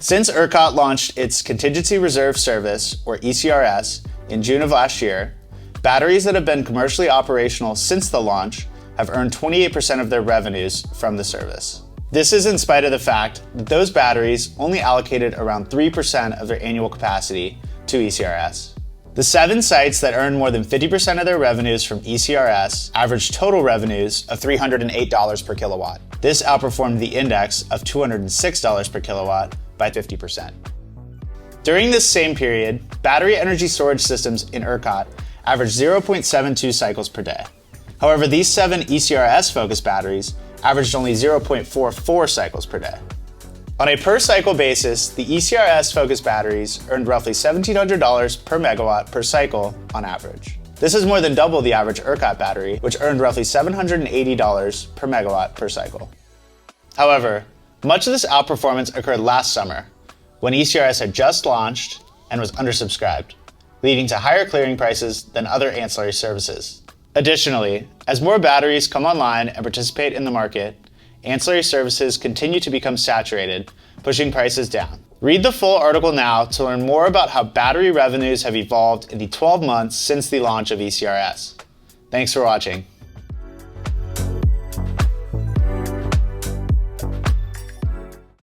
Since ERCOT launched its Contingency Reserve Service, or ECRS, in June of last year, batteries that have been commercially operational since the launch have earned 28% of their revenues from the service. This is in spite of the fact that those batteries only allocated around 3% of their annual capacity to ECRS. The 7 sites that earned more than 50% of their revenues from ECRS averaged total revenues of $308 per kilowatt. This outperformed the index of $206 per kilowatt by 50%. During this same period, battery energy storage systems in ERCOT averaged 0.72 cycles per day. However, these 7 ECRS-focused batteries averaged only 0.44 cycles per day. On a per-cycle basis, the ECRS-focused batteries earned roughly $1,700 per megawatt per cycle on average. This is more than double the average ERCOT battery, which earned roughly $780 per megawatt per cycle. However, much of this outperformance occurred last summer, when ECRS had just launched and was undersubscribed, leading to higher clearing prices than other ancillary services. Additionally, as more batteries come online and participate in the market, ancillary services continue to become saturated, pushing prices down. Read the full article now to learn more about how battery revenues have evolved in the 12 months since the launch of ECRS. Thanks for watching.